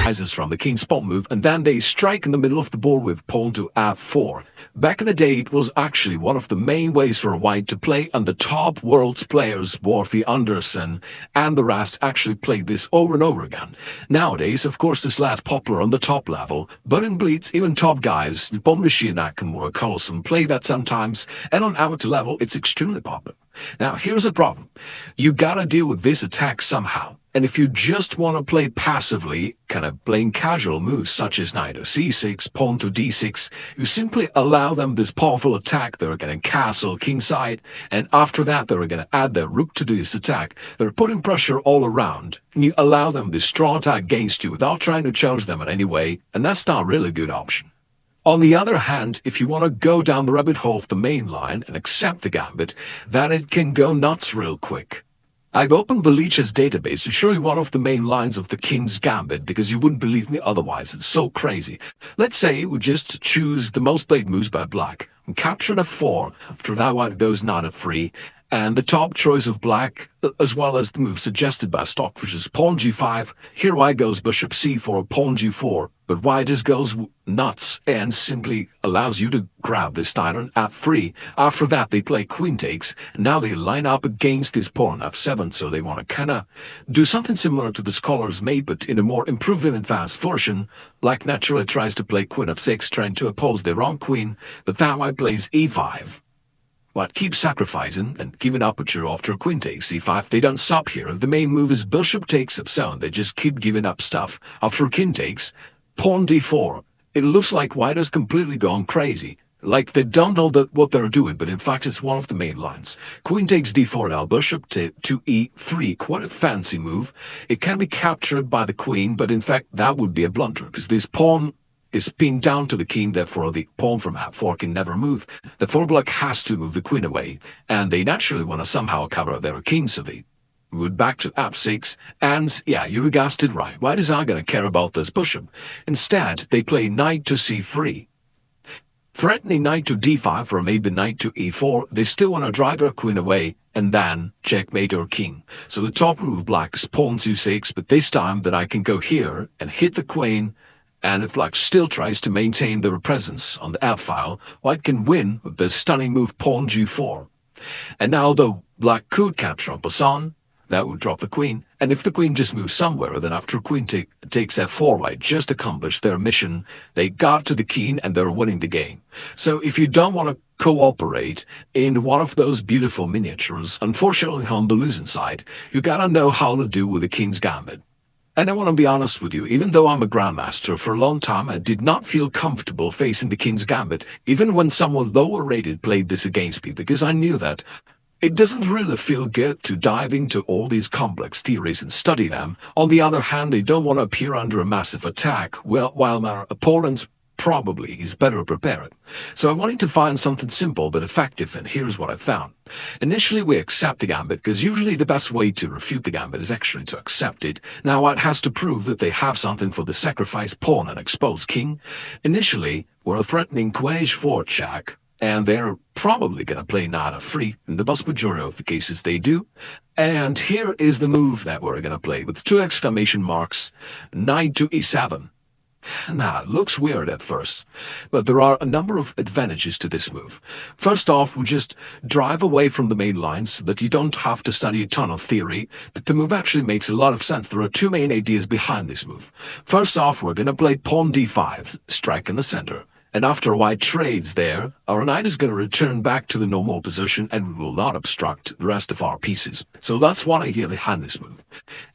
arises from the king's pawn move, and then they strike in the middle of the board with pawn to f4. Back in the day, it was actually one of the main ways for white to play, and the top world's players, Worthy, Anderson, and the rest actually played this over and over again. Nowadays, of course, this less popular on the top level, but in Blitz, even top guys, Pawn Machine, Nakamura, Carlson play that sometimes, and on amateur level, it's extremely popular. Now, here's the problem. You gotta deal with this attack somehow. And if you just want to play passively, kind of playing casual moves such as knight to c6, pawn to d6, you simply allow them this powerful attack. They're going to castle kingside, and after that they're going to add their rook to this attack. They're putting pressure all around, and you allow them this strong attack against you without trying to challenge them in any way, and that's not really a good option. On the other hand, if you want to go down the rabbit hole of the main line and accept the gambit, then it can go nuts real quick. I've opened Velich's database to show you one of the main lines of the King's Gambit, because you wouldn't believe me otherwise. It's so crazy. Let's say we just choose the most played moves by black and capture an f4. After that, white goes knight f3, and the top choice of black, as well as the move suggested by Stockfish's pawn g5. Here white goes bishop c4, pawn g4, but white just goes nuts and simply allows you to grab this knight on f3. After that, they play queen takes, and now they line up against this pawn on f7, so they want to kind of do something similar to the scholars made, but in a more improved and advanced version. Like naturally tries to play queen f6, trying to oppose their own queen, but that white plays e5. White keeps sacrificing and giving aperture after queen takes c5. They don't stop here. The main move is bishop takes f7. They just keep giving up stuff. After king takes, pawn d4. It looks like white has completely gone crazy. Like they don't know what they're doing, but in fact it's one of the main lines. Queen takes d4, now bishop to e3. Quite a fancy move. It can be captured by the queen, but in fact that would be a blunder, because this pawn is pinned down to the king, therefore the pawn from f4 can never move. Therefore black has to move the queen away, and they naturally want to somehow cover their king, so they move back to f6, and yeah, you guessed it right. White is not going to care about this bishop. Instead, they play knight to c3. Threatening knight to d5 or maybe knight to e4, they still want to drive their queen away and then checkmate their king. So the top move of black is pawn c6, but this time that I can go here and hit the queen, and if black still tries to maintain their presence on the f-file, white can win with the stunning move pawn g4. And now though black could capture en passant, that would drop the queen, and if the queen just moves somewhere, then after queen takes f4, white just accomplished their mission. They got to the king and they're winning the game. So if you don't want to cooperate in one of those beautiful miniatures, unfortunately on the losing side, you gotta know how to do with the King's Gambit. And I want to be honest with you, even though I'm a grandmaster, for a long time I did not feel comfortable facing the King's Gambit, even when someone lower rated played this against me, because I knew that it doesn't really feel good to dive into all these complex theories and study them. On the other hand, they don't want to appear under a massive attack, while my opponent probably is better prepared. So I wanted to find something simple but effective, and here's what I found. Initially, we accept the gambit, because usually the best way to refute the gambit is actually to accept it. Now white has to prove that they have something for the sacrificed pawn and exposed king. Initially, we're threatening queen h4 check, and they're probably going to play knight f3. In the vast majority of the cases they do. And here is the move that we're going to play with 2 exclamation marks, knight to e7. Now, it looks weird at first, but there are a number of advantages to this move. First off, we just drive away from the main lines so that you don't have to study a ton of theory, but the move actually makes a lot of sense. There are 2 main ideas behind this move. First off, we're going to play pawn d5, strike in the center. And after white trades there, our knight is going to return back to the normal position and we will not obstruct the rest of our pieces. So that's one idea behind this move.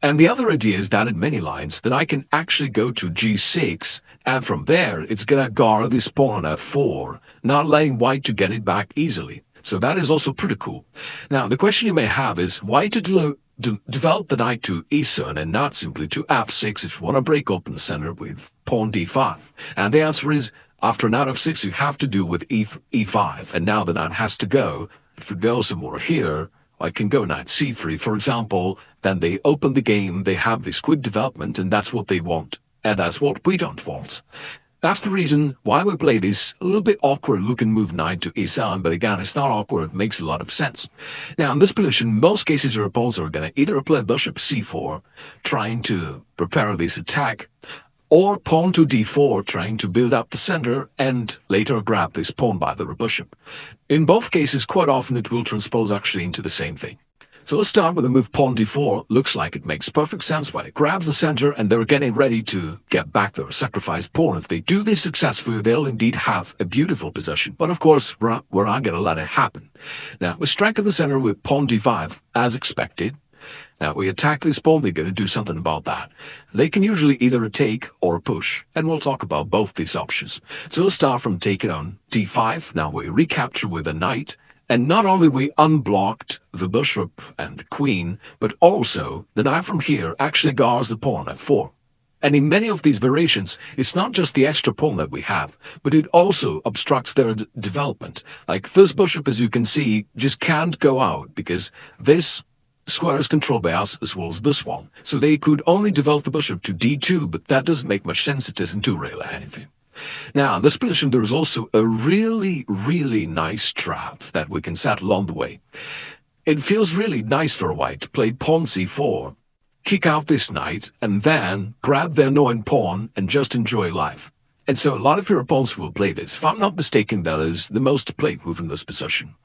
And the other idea is that in many lines that I can actually go to g6, and from there it's going to guard this pawn on f4, not letting white to get it back easily. So that is also pretty cool. Now the question you may have is why to develop the knight to e7 and not simply to f6 if you want to break open the center with pawn d5? And the answer is, after knight f6, you have to do with e5, and now the knight has to go. If it goes somewhere here, I can go knight c3, for example, then they open the game, they have this quick development, and that's what they want. And that's what we don't want. That's the reason why we play this a little bit awkward looking move knight to e7, but again, it's not awkward, it makes a lot of sense. Now, in this position, most cases your opponents are going to either play bishop c4, trying to prepare this attack, or pawn to d4, trying to build up the center and later grab this pawn by the bishop. In both cases, quite often it will transpose actually into the same thing. So let's start with the move pawn d4. Looks like it makes perfect sense when it grabs the center and they're getting ready to get back their sacrificed pawn. If they do this successfully, they'll indeed have a beautiful position. But of course, we're not going to let it happen. Now, we strike at the center with pawn d5, as expected. Now, we attack this pawn, they're going to do something about that. They can usually either take or push, and we'll talk about both these options. So let's start from taking on d5. Now we recapture with a knight, and not only we unblocked the bishop and the queen, but also the knight from here actually guards the pawn at 4. And in many of these variations, it's not just the extra pawn that we have, but it also obstructs their development. Like this bishop, as you can see, just can't go out because this square is controlled by us as well as this one. So they could only develop the bishop to d2, but that doesn't make much sense. It doesn't do really anything. Now, in this position, there is also a really, really nice trap that we can set along the way. It feels really nice for a white to play pawn c4, kick out this knight, and then grab the annoying pawn and just enjoy life. And so a lot of your opponents will play this. If I'm not mistaken, that is the most played move in this position.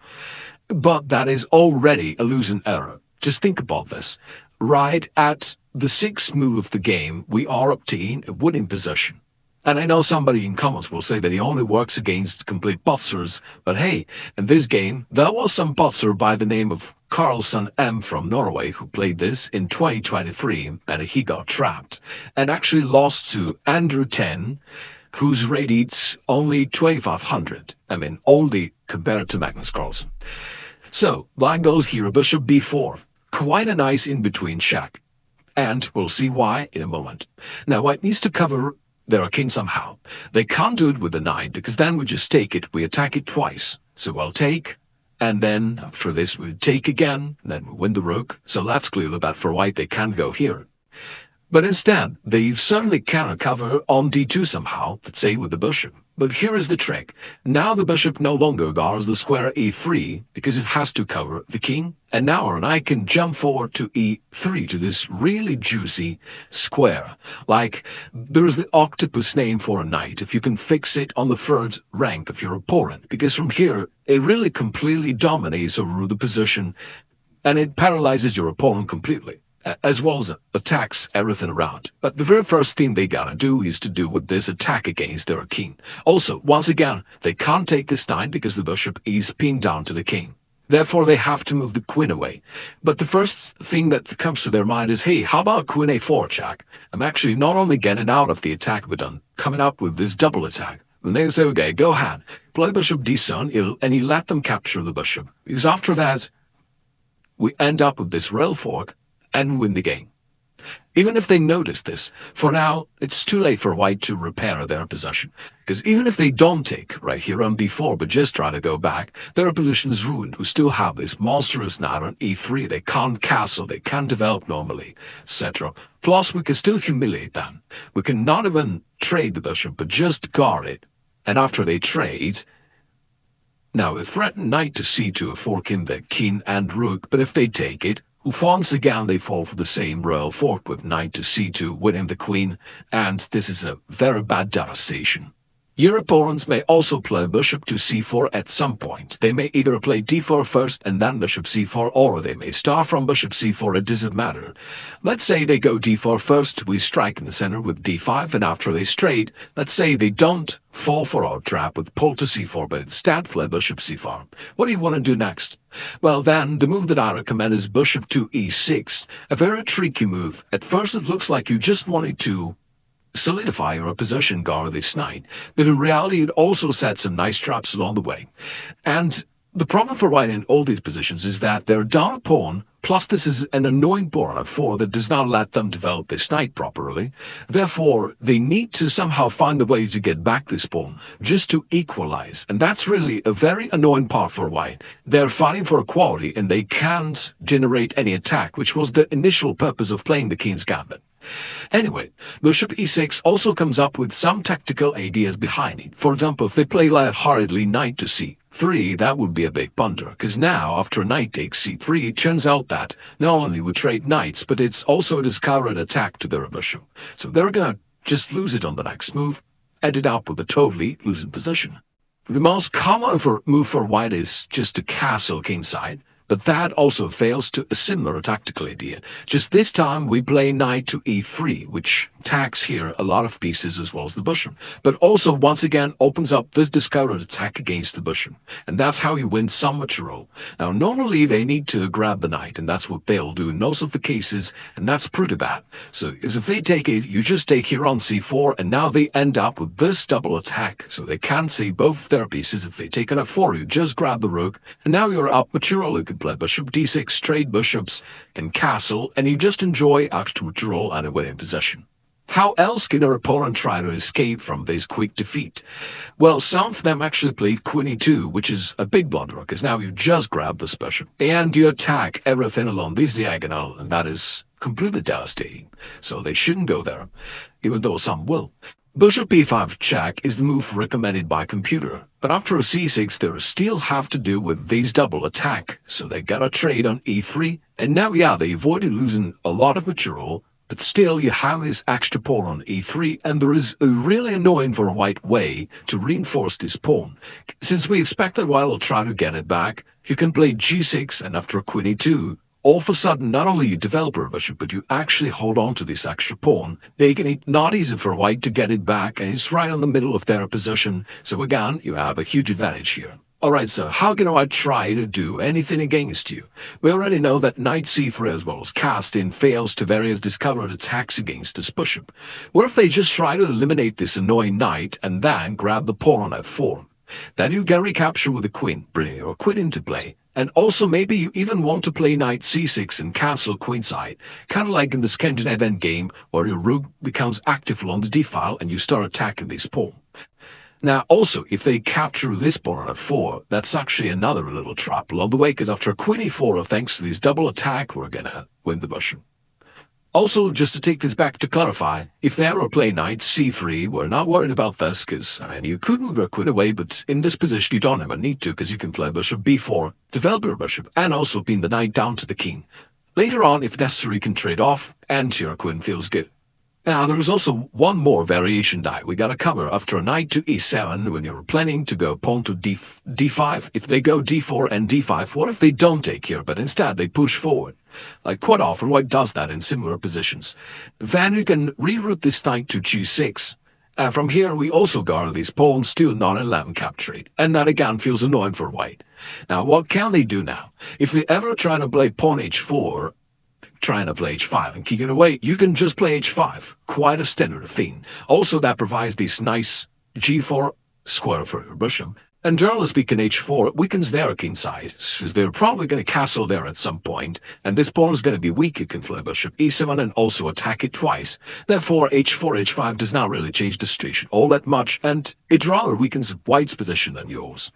But that is already a losing error. Just think about this. Right at the 6th move of the game, we are obtaining a winning position. And I know somebody in comments will say that he only works against complete botsers, but hey, in this game, there was some botser by the name of Carlson M from Norway who played this in 2023, and he got trapped, and actually lost to Andrew 10, whose rating's only 2500. I mean, only compared to Magnus Carlsen. So, line goes here, bishop b4. Quite a nice in-between check. And we'll see why in a moment. Now, white needs to cover their king somehow. They can't do it with the knight, because then we just take it, we attack it twice. So we'll take, and then after this we take again, then we win the rook. So that's clearly bad for white, they can't go here. But instead, they certainly can recover on d2 somehow, let's say with the bishop. But here is the trick. Now the bishop no longer guards the square e3 because it has to cover the king. And now our knight can jump forward to e3 to this really juicy square. Like there's the octopus name for a knight if you can fix it on the third rank of your opponent. Because from here, it really completely dominates over the position and it paralyzes your opponent completely, as well as attacks everything around. But the very first thing they gotta do is to do with this attack against their king. Also, once again, they can't take this knight because the bishop is pinned down to the king. Therefore, they have to move the queen away. But the first thing that comes to their mind is, hey, how about queen a4 check? I'm actually not only getting out of the attack, but I'm coming up with this double attack. And they say, okay, go ahead, play bishop d7, and you let them capture the bishop. Because after that, we end up with this rail fork, and win the game. Even if they notice this, for now, it's too late for white to repair their position. Because even if they don't take right here on b4, but just try to go back, their position is ruined. We still have this monstrous knight on e3. They can't castle, they can't develop normally, etc. Plus, we can still humiliate them. We can not even trade the bishop, but just guard it. And after they trade, now we threaten knight to c2, forking the king and rook, but if they take it, once again they fall for the same royal fork with knight to c2, winning the queen, and this is a very bad devastation. Your opponents may also play bishop to c4 at some point. They may either play d4 first and then bishop c4, or they may start from bishop c4, it doesn't matter. Let's say they go d4 first, we strike in the center with d5, and after they straight, let's say they don't fall for our trap with pawn to c4, but instead play bishop c4. What do you want to do next? Well, then, the move that I recommend is bishop to e6, a very tricky move. At first it looks like you just wanted to solidify your position, guard this knight, but in reality it also sets some nice traps along the way. And the problem for white in all these positions is that they're down a pawn, plus this is an annoying pawn on f4 that does not let them develop this knight properly. Therefore, they need to somehow find a way to get back this pawn, just to equalize. And that's really a very annoying part for white. They're fighting for equality and they can't generate any attack, which was the initial purpose of playing the King's Gambit. Anyway, bishop e6 also comes up with some tactical ideas behind it. For example, if they play lightheartedly knight to c3, that would be a big blunder, because now, after knight takes c3, it turns out that not only we trade knights, but it's also a discovered attack to their bishop. So they're going to just lose it on the next move, ended up with a totally losing position. The most common move for white is just to castle kingside, but that also fails to a similar tactical idea. Just this time we play knight to e3, which attacks here a lot of pieces as well as the bishop, but also once again opens up this discovered attack against the bishop, and that's how you win some material. Now normally they need to grab the knight, and that's what they'll do in most of the cases, and that's pretty bad. So if they take it, you just take here on c4, and now they end up with this double attack, so they can't see both their pieces. If they take an f4, you just grab the rook, and now you're up material. You can play bishop d6, straight bishops, and castle, and you just enjoy extra material and a winning possession. How else can our opponent try to escape from this quick defeat? Well, some of them actually played queen e2, which is a big blunder, because now you just grab this bishop, and you attack everything along this diagonal, and that is completely devastating. So they shouldn't go there, even though some will. Bishop e5 check is the move recommended by computer, but after a c6 they still have to deal with this double attack, so they gotta trade on e3, and now they avoided losing a lot of material, but still you have this extra pawn on e3, and there is a really annoying for a white way to reinforce this pawn. Since we expect that white will try to get it back, you can play g6, and after queen e2, all of a sudden, not only you develop a bishop, but you actually hold on to this extra pawn, making it not easy for white to get it back, and it's right in the middle of their position, so again, you have a huge advantage here. Alright, so how can I try to do anything against you? We already know that knight c3 as well as casting fails to various discovered attacks against this bishop. What if they just try to eliminate this annoying knight, and then grab the pawn on f4? Then you can recapture with the queen, bringing your queen into play. And also maybe you even want to play knight c6 and castle queenside, kind of like in the Scandinavian game where your rook becomes active along the d-file and you start attacking this pawn. Now also, if they capture this pawn on f4, that's actually another little trap along the way, because after queen e4, thanks to this double attack, we're gonna win the bishop. Also, just to take this back to clarify, if they ever play knight c3, we're not worried about this, because, you could move your queen away, but in this position you don't ever need to, because you can play bishop b4, develop your bishop, and also pin the knight down to the king. Later on, if necessary, you can trade off, and your queen feels good. Now, there is also one more variation die we gotta cover after a knight to e7 when you're planning to go pawn to d5. If they go d4 and d5, what if they don't take here, but instead they push forward? Like quite often, white does that in similar positions. Then you can reroute this knight to g6. And from here, we also guard these pawns still not in lamb captured, and that again feels annoying for white. Now, what can they do now? If they ever try to play pawn h4, trying to play h5 and kick it away, you can just play h5. Quite a standard thing. Also, that provides this nice g4 square for your bishop. And generally speaking, h4 weakens their king side, because they're probably going to castle there at some point, and this pawn is going to be weak. You can play bishop e7 and also attack it twice. Therefore, h4, h5 does not really change the situation all that much, and it rather weakens white's position than yours.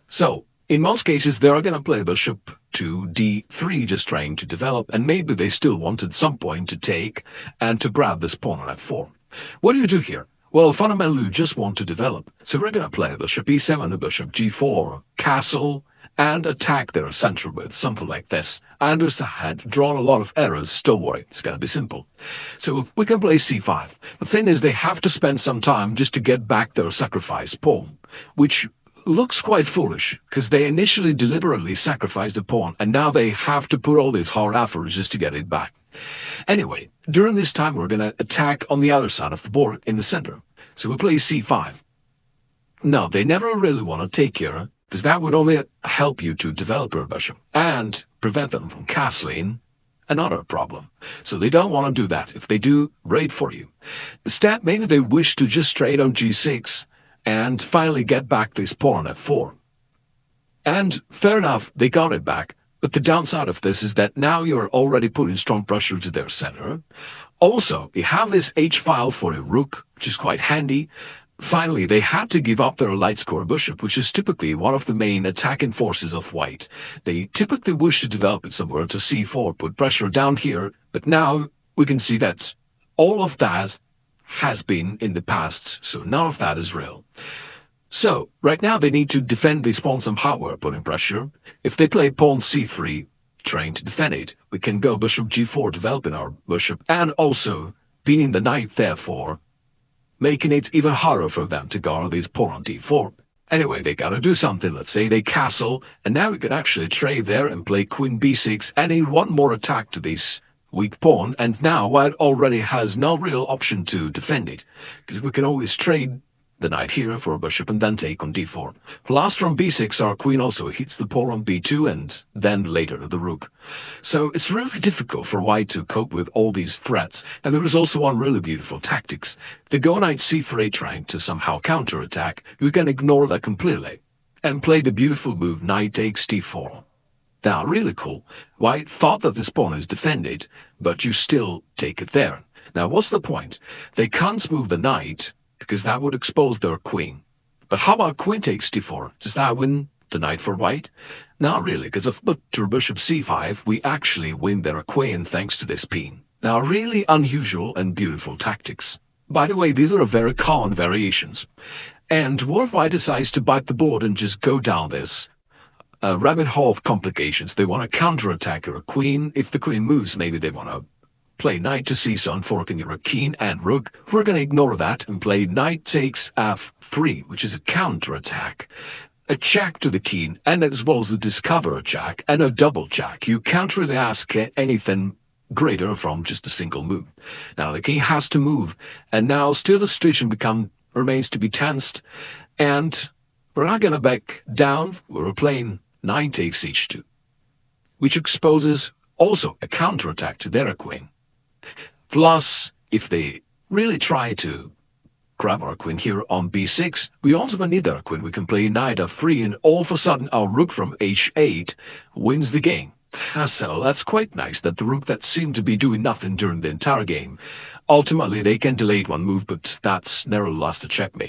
So, in most cases, they are going to play bishop to d3, just trying to develop, and maybe they still want at some point to take and to grab this pawn on f4. What do you do here? Well, fundamentally, you just want to develop. So we're going to play bishop e7 and bishop g4, castle, and attack their center with something like this. I understand, drawn a lot of errors, don't worry, it's going to be simple. So we can play c5. The thing is, they have to spend some time just to get back their sacrificed pawn, which looks quite foolish, because they initially deliberately sacrificed the pawn, and now they have to put all these hard efforts just to get it back. Anyway, during this time we're going to attack on the other side of the board in the center. So we play c5. No, they never really want to take here, because that would only help you to develop your bishop, and prevent them from castling, another problem. So they don't want to do that. If they do, great for you. Instead, maybe they wish to just trade on g6, and finally get back this pawn on f4. And fair enough, they got it back, but the downside of this is that now you're already putting strong pressure to their center. Also, you have this h-file for a rook, which is quite handy. Finally, they had to give up their light square bishop, which is typically one of the main attacking forces of white. They typically wish to develop it somewhere to c4, put pressure down here, but now we can see that all of that has been in the past, so none of that is real. So, right now they need to defend this pawn somehow. We're putting pressure. If they play pawn c3, trying to defend it, we can go bishop g4, developing our bishop, and also pinning the knight, therefore, making it even harder for them to guard this pawn on d4. Anyway, they gotta do something. Let's say they castle, and now we could actually trade there and play queen b6, adding one more attack to this weak pawn, and now white already has no real option to defend it, because we can always trade the knight here for a bishop and then take on d4. Plus from b6 our queen also hits the pawn on b2 and then later the rook. So it's really difficult for white to cope with all these threats, and there is also one really beautiful tactics. They go knight c3 trying to somehow counterattack. You can ignore that completely and play the beautiful move knight takes d4. Now, really cool. White thought that this pawn is defended, but you still take it there. Now, what's the point? They can't move the knight, because that would expose their queen. But how about queen takes d4? Does that win the knight for white? Not really, because if put to bishop c5, we actually win their queen thanks to this pin. Now, really unusual and beautiful tactics. By the way, these are very common variations. And what if white decides to bite the board and just go down this rabbit hole of complications? They want to counterattack your queen. If the queen moves, maybe they want to play knight to c7, forking your king and rook. We're going to ignore that and play knight takes f3, which is a counterattack. A check to the king, and as well as a discover check and a double check. You can't really ask anything greater from just a single move. Now the king has to move, and now still the situation remains to be tensed, and we're not going to back down. We're playing knight takes h2, which exposes also a counterattack to their queen. Plus, if they really try to grab our queen here on b6, we also need their queen. We can play knight f3, and all of a sudden our rook from h8 wins the game. So that's quite nice that the rook that seemed to be doing nothing during the entire game, ultimately they can delay one move, but that's nevertheless a checkmate.